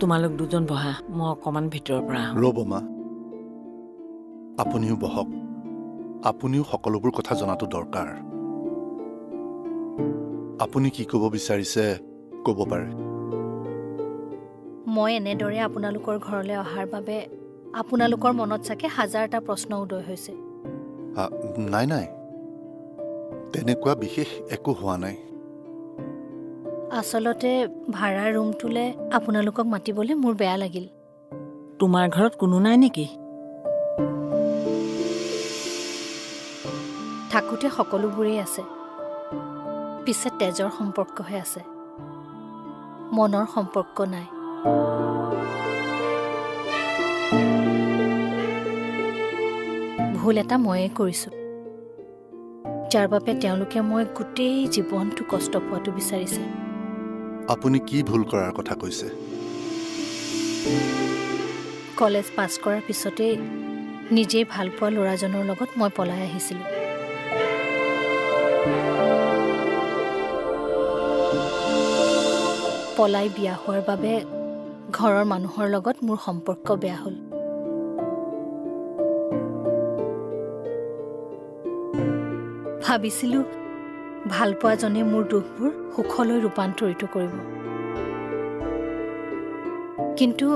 তোমালোক দুজন বহা, মই অকণমান ভিতৰৰ পৰা আহোঁ। ৰ'ব মা, আপুনিও বহক। আপুনিও সকলোবোৰ কথা জনাটো দৰকাৰ। আপুনি কি ক'ব বিচাৰিছে ক'ব পাৰে। মই এনেদৰে আপোনালোকৰ ঘৰলৈ অহাৰ বাবে আপোনালোকৰ মনত চাগে হাজাৰটা প্ৰশ্ন উদয় হৈছে। নাই নাই, তেনেকুৱা বিশেষ একো হোৱা নাই। আচলতে ভাড়াৰ ৰুমটোলৈ আপোনালোকক মাতিবলৈ মোৰ বেয়া লাগিল। তোমাৰ ঘৰত কোনো নাই নেকি? থাকোঁতে সকলোবোৰেই আছে, পিছে তেজৰ সম্পৰ্কহে আছে, মনৰ সম্পৰ্ক নাই। ভুল এটা ময়ে কৰিছোঁ, যাৰ বাবে তেওঁলোকে মই গোটেই জীৱনটো কষ্ট পোৱাটো বিচাৰিছে। আপুনি কি ভুল কৰাৰ কথা কৈছে? কলেজ পাছ কৰাৰ পিছতেই নিজেই ভাল পোৱা ল'ৰাজনৰ লগত মই পলাই আহিছিলোঁ। পলাই বিয়া হোৱাৰ বাবে ঘৰৰ মানুহৰ লগত মোৰ সম্পৰ্ক বেয়া হ'ল। ভাবিছিলোঁ ভালপোৱাজনে মোৰ দুখবোৰ সুখলৈ ৰূপান্তৰিত কৰিব, কিন্তু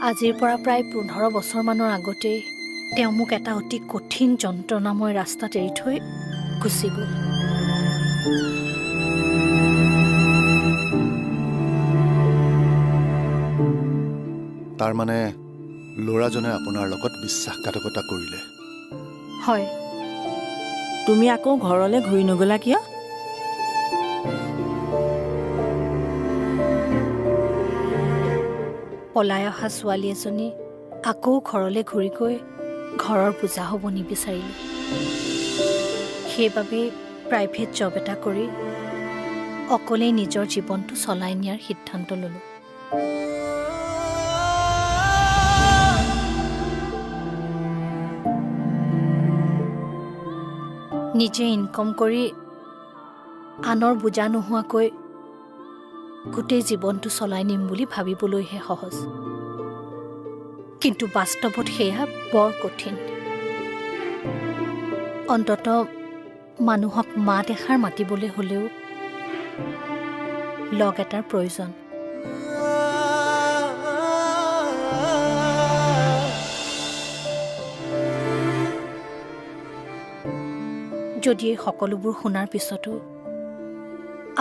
আজিৰ পৰা প্ৰায় 15 বছৰমানৰ আগতেই তেওঁ মোক এটা অতি কঠিন যন্ত্ৰণাময় ৰাস্তাত এৰি থৈ গুচি গ'ল। তাৰমানে ল'ৰাজনে আপোনাৰ লগত বিশ্বাসঘাতকতা কৰিলে? হয়, তুমি আকৌ ঘৰলৈ ঘূৰি নগলা কিয়? পলাই অহা ছোৱালী এজনী আকৌ ঘৰলৈ ঘূৰি গৈ ঘৰৰ বোজা হ'ব নিবিচাৰিলোঁ। সেইবাবেই প্ৰাইভেট জব এটা কৰি অকলেই নিজৰ জীৱনটো চলাই নিয়াৰ সিদ্ধান্ত ল'লোঁ। নিজে ইনকম কৰি আনৰ বোজা নোহোৱাকৈ গোটেই জীৱনটো চলাই নিম বুলি ভাবিবলৈহে সহজ, কিন্তু বাস্তৱত সেয়া বৰ কঠিন। অন্ততঃ মানুহক মাত এষাৰ মাতিবলৈ হ'লেও লগ এটাৰ প্ৰয়োজন। যদি এই সকলোবোৰ শুনাৰ পিছতো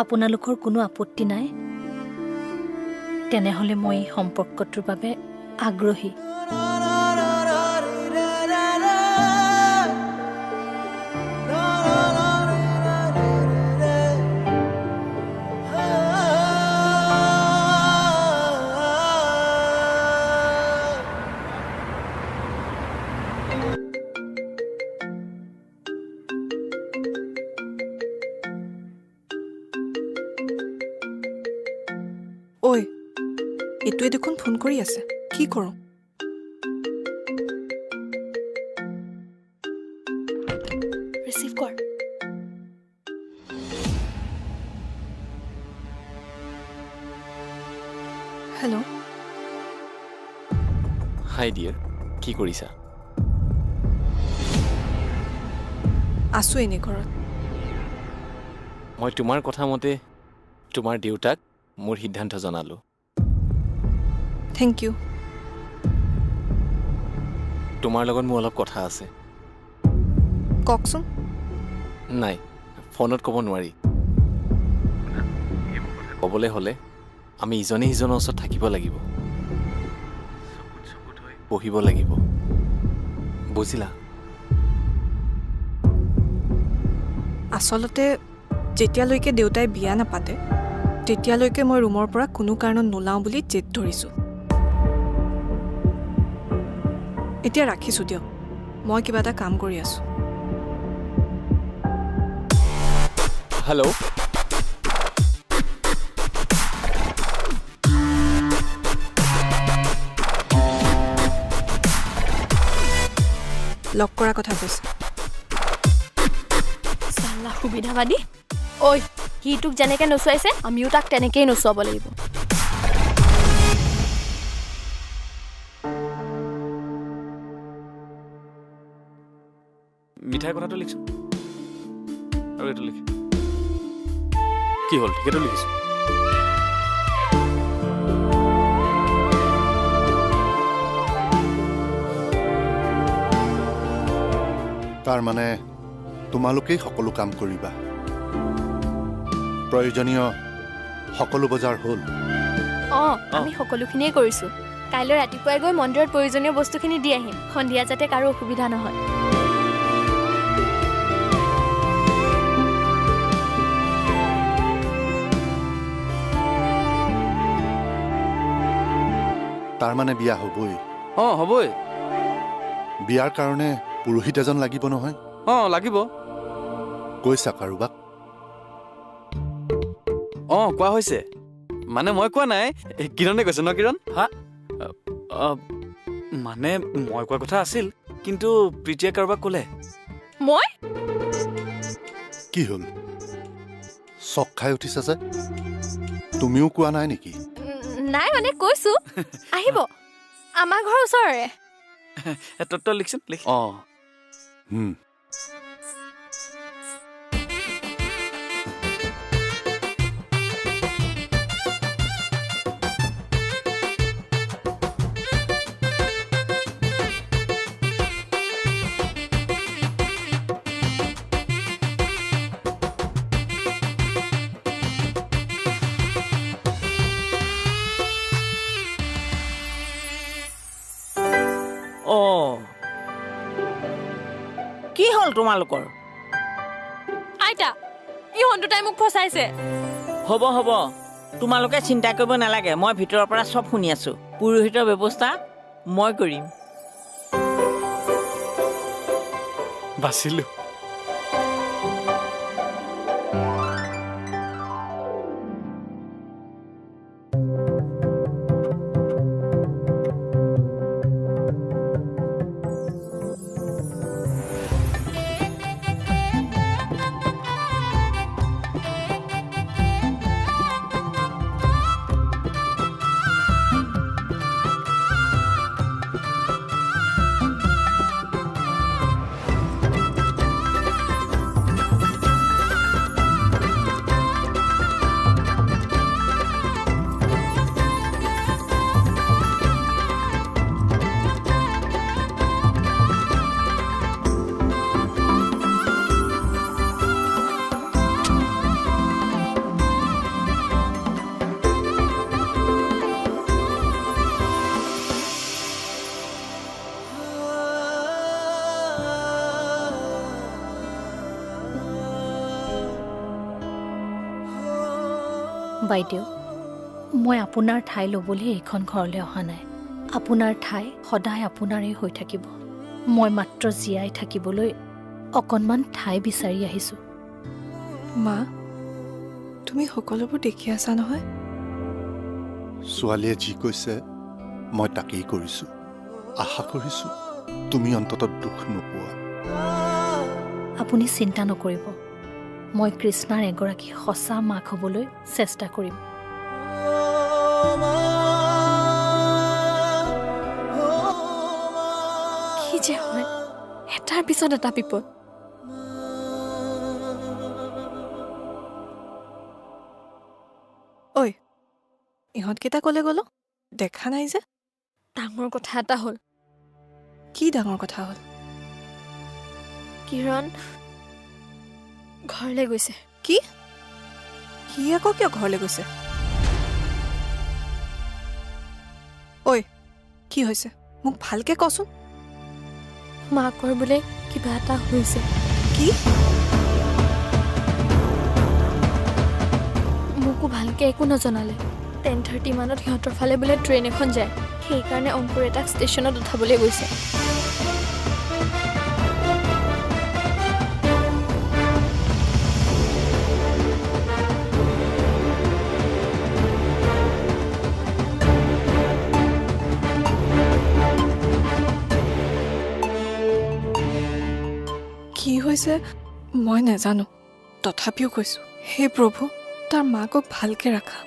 আপোনালোকৰ কোনো আপত্তি নাই, তেনেহ'লে মই এই সম্পৰ্কটোৰ বাবে আগ্ৰহী। ঐ, এইটোৱে দেখোন ফোন কৰি আছে, কি কৰোঁ? ৰিচিভ কৰ। হেল্ল', হাই ডিয়াৰ, কি কৰিছা? আছোঁ এনেই ঘৰত। মই তোমাৰ কথা মতে তোমাৰ দেউতাক মোৰ সিদ্ধান্ত জনালোঁ। Thank you. তোমাৰ লগত মোৰ অলপ কথা আছে। কওকচোন। নাই, ফোনত ক'ব নোৱাৰি। ক'বলৈ হ'লে আমি ইজনে সিজনৰ ওচৰত থাকিব লাগিব, চকুত হৈ বহিব লাগিব, বুজিলা? আচলতে যেতিয়ালৈকে দেউতাই বিয়া নাপাতে তেতিয়ালৈকে মই ৰুমৰ পৰা কোনো কাৰণত নোলাওঁ বুলি জেদ ধৰিছোঁ। এতিয়া ৰাখিছোঁ দিয়ক, মই কিবা এটা কাম কৰি আছোঁ। হেল্ল', লগ কৰা কথা কৈছে। চাল্লা সুবিধাবাদী। ঐ, সি তোক যেনেকৈ নচুৱাইছে আমিও তাক তেনেকেই নচুৱাব লাগিব। বিয়াৰ কথাটো লিখছোন আৰু এইটো লিখ কি হ'ল ঠিকেতো লিখিছো তাৰ মানে তোমালোকেই সকলো কাম কৰিবা প্ৰয়োজনীয় সকলো বজাৰ হ'ল আমি সকলোখিনিয়ে কৰিছো কাইলৈ ৰাতিপুৱাই গৈ মন্দিৰত প্ৰয়োজনীয় বস্তুখিনি দি আহিম সন্ধিয়া যাতে কাৰো অসুবিধা নহয় তাৰ মানে বিয়া হ'বই হ'বই বিয়াৰ কাৰণে পুৰোহিত এজন লাগিব নহয় লাগিব কৈছা কাৰোবাক কোৱা হৈছে মানে মই কোৱা নাই কিৰণে কৈছে ন কিৰণ মানে মই কোৱা কথা আছিল কিন্তু প্ৰীতিয়ে কাৰোবাক ক'লে মই কি হ'ল চক খাই উঠিছা যে তুমিও কোৱা নাই নেকি নাই মানে কৈছো আহিব আমাৰ ঘৰৰ ওচৰৰে তই লিখচোন লিখ কি হ'ল তোমালোকৰ আইতা এই হন্তুটাই মোক ফচাইছে হ'ব হ'ব তোমালোকে চিন্তা কৰিব নালাগে মই ভিতৰৰ পৰা চব শুনি আছো পুৰোহিতৰ ব্যৱস্থা মই কৰিম বাচিলো বাইদেউ মই আপোনাৰ ঠাই ল'বলৈ এইখন ঘৰলৈ অহা নাই আপোনাৰ ঠাই সদায় আপোনাৰেই হৈ থাকিব মই মাত্ৰ জীয়াই থাকিবলৈ অকণমান ঠাই বিচাৰি আহিছোঁ মা তুমি সকলোবোৰ দেখি আছা নহয় ছোৱালীয়ে যি কৈছে মই তাকেই কৰিছো আশা কৰিছো তুমি অন্ততঃ দুখ নোপোৱা আপুনি চিন্তা নকৰিব মই কৃষ্ণাৰ এগৰাকী সঁচা মাক হ'বলৈ চেষ্টা কৰিম কি যে হয় এটাৰ পিছত এটা বিপদ ঐ ইহঁতকেইটা ক'লে গ'লো দেখা নাই যে ডাঙৰ কথা এটা হ'ল কি ডাঙৰ কথা হ'ল কিৰণ ঘৰলৈ গৈছে কি সি আকৌ কিয় ঘৰলৈ গৈছে ঐ কি হৈছে মোক ভালকে কচোন মাকৰ বোলে কিবা এটা হৈছে কি মোকো ভালকে একো নজনালে 10:30 মানত সিহঁতৰ ফালে বোলে ট্ৰেইন এখন যায় সেইকাৰণে অংকুৰে তাক ষ্টেচনত উঠাবলৈ গৈছে কি হৈছে মই নাজানো তথাপিও কৈছোঁ হে প্ৰভু তাৰ মাকক ভালকে ৰাখা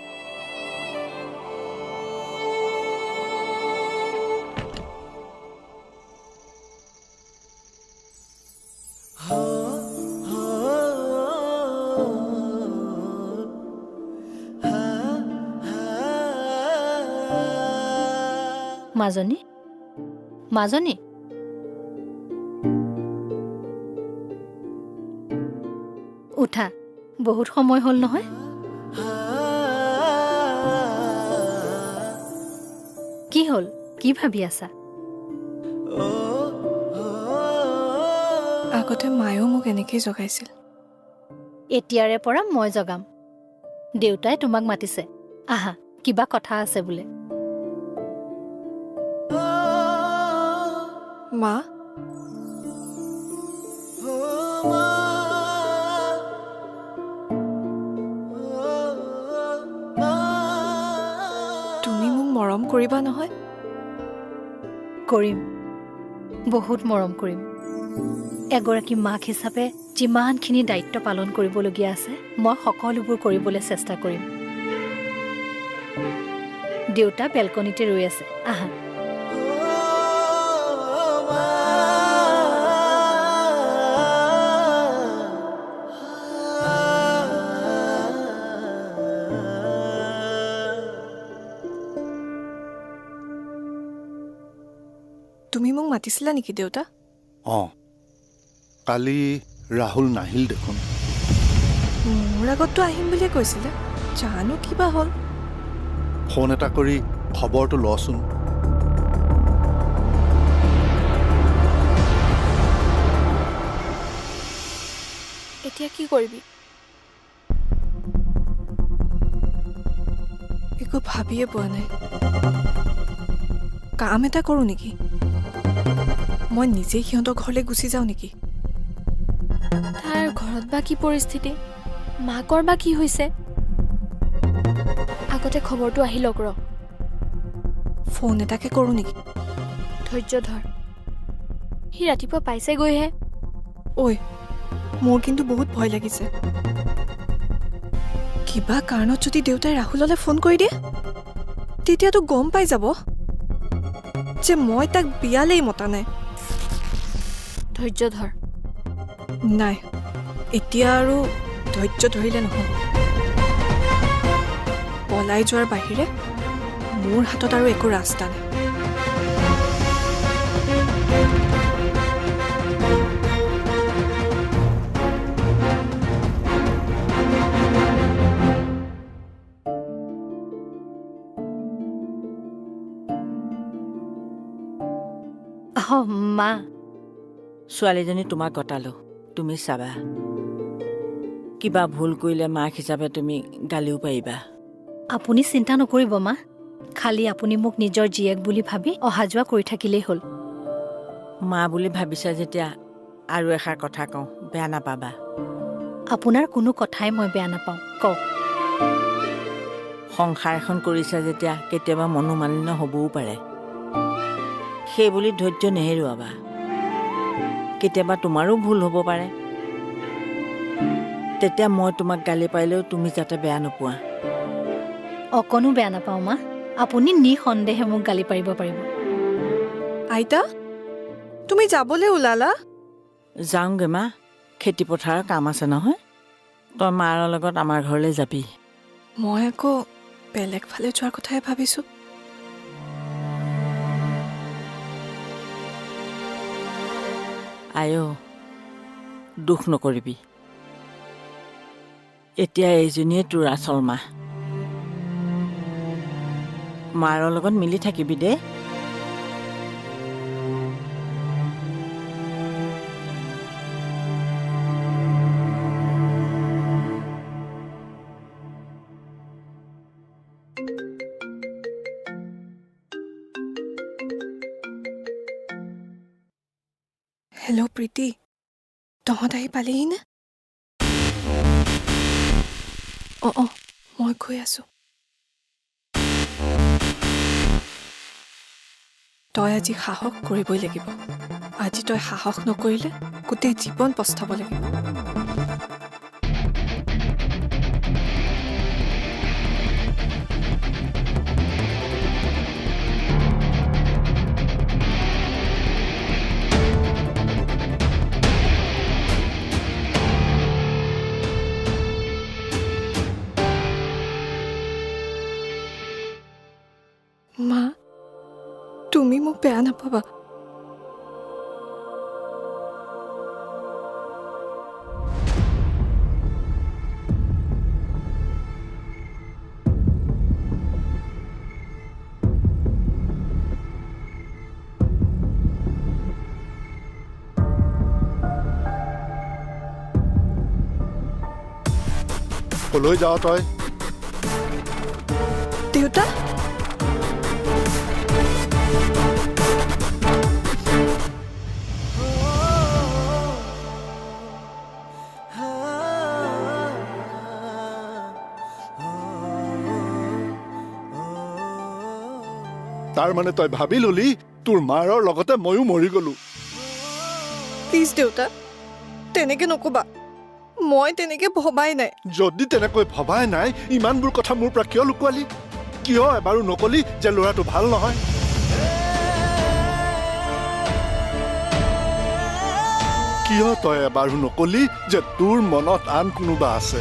Oh মাজনী মাজনী উঠা, বহুত সময় হ'ল নহয়। কি হ'ল, কি ভাবি আছা? আগতে মায়েও মোক এনেকেই জগাইছিল। এতিয়াৰে পৰা মই জগাম। দেউতাই তোমাক মাতিছে, আহা, কিবা কথা আছে বোলে। মা, তুমি মোক মৰম কৰিবা নহয়? কৰিম, বহুত মৰম কৰিম। এগৰাকী মাক হিচাপে যিমানখিনি দায়িত্ব পালন কৰিবলগীয়া আছে, মই সকলোবোৰ কৰিবলৈ চেষ্টা কৰিম। দেউতা বেলকনিতে ৰৈ আছে, আহা। তুমি মোক মাতিছিলা নেকি দেউতা? অঁ, কালি ৰাহুল নাহিল দেখোন। মোৰ আগততো আহিম বুলিয়ে কৈছিলে, জানো কিবা হ'ল। ফোন এটা কৰি খবৰটো লচোন। এতিয়া কি কৰিবি? একো ভাবিয়ে পোৱা নাই। কাম এটা কৰোঁ নেকি? মই নিজেই সিহঁতৰ ঘৰলৈ গুচি যাওঁ নেকি? তাৰ ঘৰত বা কি পৰিস্থিতি, মাকৰ বা কি হৈছে? আগতে খবৰটো আহি লওক ৰ। ফোন এটাকে কৰোঁ নেকি? ধৈৰ্য ধৰ, সি ৰাতিপুৱা পাইছেগৈহে। ঐ, মোৰ কিন্তু বহুত ভয় লাগিছে। কিবা কাৰণত যদি দেউতাই ৰাহুললৈ ফোন কৰি দিয়ে, তেতিয়াতো গম পাই যাব যে মই তাক বিয়ালেই মতা নাই। ধৈৰ্য ধৰ। নাই, এতিয়া আৰু ধৈৰ্য ধৰিলে নহ'ব। পলাই যোৱাৰ বাহিৰে মোৰ হাতত আৰু একো ৰাস্তা নাই। মা, ছোৱালীজনী তোমাক গতালো, তুমি চাবা। কিবা ভুল কৰিলে মাক হিচাপে তুমি গালিও পাৰিবা। আপুনি চিন্তা নকৰিব মা। খালি আপুনি মোক নিজৰ জীয়েক বুলি ভাবি অহা যোৱা কৰি থাকিলেই হ'ল। মা বুলি ভাবিছা যেতিয়া আৰু এষাৰ কথা কওঁ, বেয়া নাপাবা। আপোনাৰ কোনো কথাই মই বেয়া নাপাওঁ, কওক। সংসাৰ এখন কৰিছা যেতিয়া কেতিয়াবা মনোমালিন্য হ'বও পাৰে। সেই বুলি ধৈৰ্য নেহেৰুৱাবা। কেতিয়াবা তোমাৰো ভুল হ'ব পাৰে। তেতিয়া মই তোমাক গালি পাৰিলেও তুমি যাতে বেয়া নোপোৱা। অকণো বেয়া নাপাওঁ মা। আপুনি নিঃসন্দেহে মোক গালি পাৰিব পাৰিব। আইতা, তুমি যাবলৈ ওলালা? যাওঁগে মা, খেতি পথাৰৰ কাম আছে নহয়। তই মাৰ লগত আমাৰ ঘৰলৈ যাবি। মই আকৌ বেলেগ ফালে যোৱাৰ কথাই ভাবিছোঁ। আইঅ, দুখ নকৰিবি। এতিয়া এইজনীয়ে তোৰ আচল মা। মাৰৰ লগত মিলি থাকিবি দেই। হেল্ল' প্ৰীতি, তহঁত আহি পালেহি নে? অঁ, মই গৈ আছোঁ। তই আজি সাহস কৰিবই লাগিব। আজি তই সাহস নকৰিলে গোটেই জীৱন পস্তাব লাগিব। মা, তুমি মোক বেয়া নাপাবা। কলৈ যাৱ তই? দেউতা, তাৰ মানে তই ভাবি ললি তোৰ মাৰৰ লগতে ময়ো মৰি গলো। প্লিজ দেউতা, তেনেকে নকবা। মই তেনেকে ভবাই নাই। যদি তেনেকৈ ভবাই নাই, ইমানবোৰ কথা মোৰ পৰা কিয় লুকুৱালি? কিয় এবাৰো নকলি যে ল'ৰাটো ভাল নহয়? কিয় তই এবাৰো নকলি যে তোৰ মনত আন কোনোবা আছে?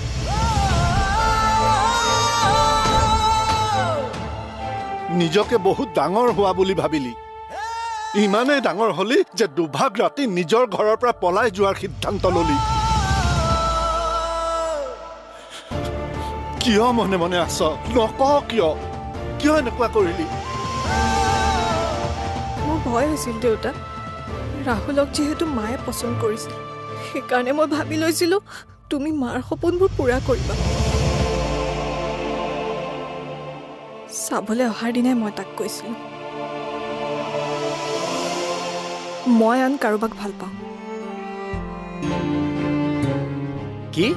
নিজকে বহুত ডাঙৰ হোৱা বুলি ভাবিলি। ইমানেই ডাঙৰ হলি যে দুভাগ ৰাতি নিজৰ ঘৰৰ পৰা পলাই যোৱাৰ সিদ্ধান্ত ললি। কিয় মনে মনে আছ? নক কিয়? কিয় এনেকুৱা কৰিলি? মোৰ ভয় হৈছিল দেউতা। ৰাহুলক যিহেতু মায়ে পচন্দ কৰিছিল, সেইকাৰণে মই ভাবি লৈছিলো তুমি মাৰ সপোনবোৰ পূৰা কৰিবা। চাবলৈ অহাৰ দিনাই মই তাক কৈছিলো মই আন কাৰোবাক ভাল পাওঁ। কি?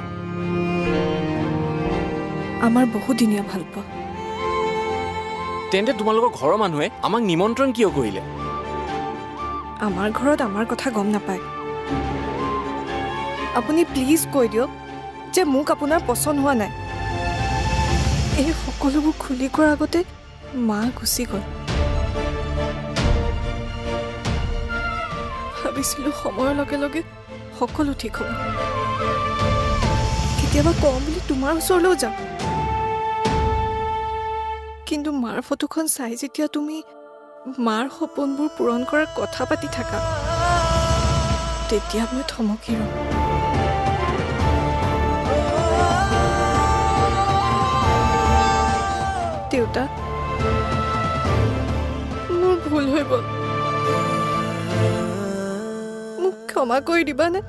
আমাৰ বহুদিনীয়া ভাল পোৱা। তেন্তে তোমালোকৰ ঘৰৰ মানুহে আমাক নিমন্ত্ৰণ কিয় কৰিলে? আমাৰ ঘৰত আমাৰ কথা গম নাপায়। আপুনি প্লিজ কৈ দিয়ক যে মোক আপোনাৰ পচন্দ হোৱা নাই। এই সকলোবোৰ খুলি কোৱাৰ আগতে মা গুচি গ'ল। ভাবিছিলো সময়ৰ লগে লগে সকলো ঠিক হ'ব। কেতিয়াবা কওঁ বুলি তোমাৰ ওচৰলৈও যাম, কিন্তু মাৰ ফটোখন চাই যেতিয়া তুমি মাৰ সপোনবোৰ পূৰণ কৰাৰ কথা পাতি থাকা, তেতিয়া মই থমকি ৰওঁ। দেউতা, মোৰ ভুল হৈ গ'ল। মোক ক্ষমা কৰি দিবানে?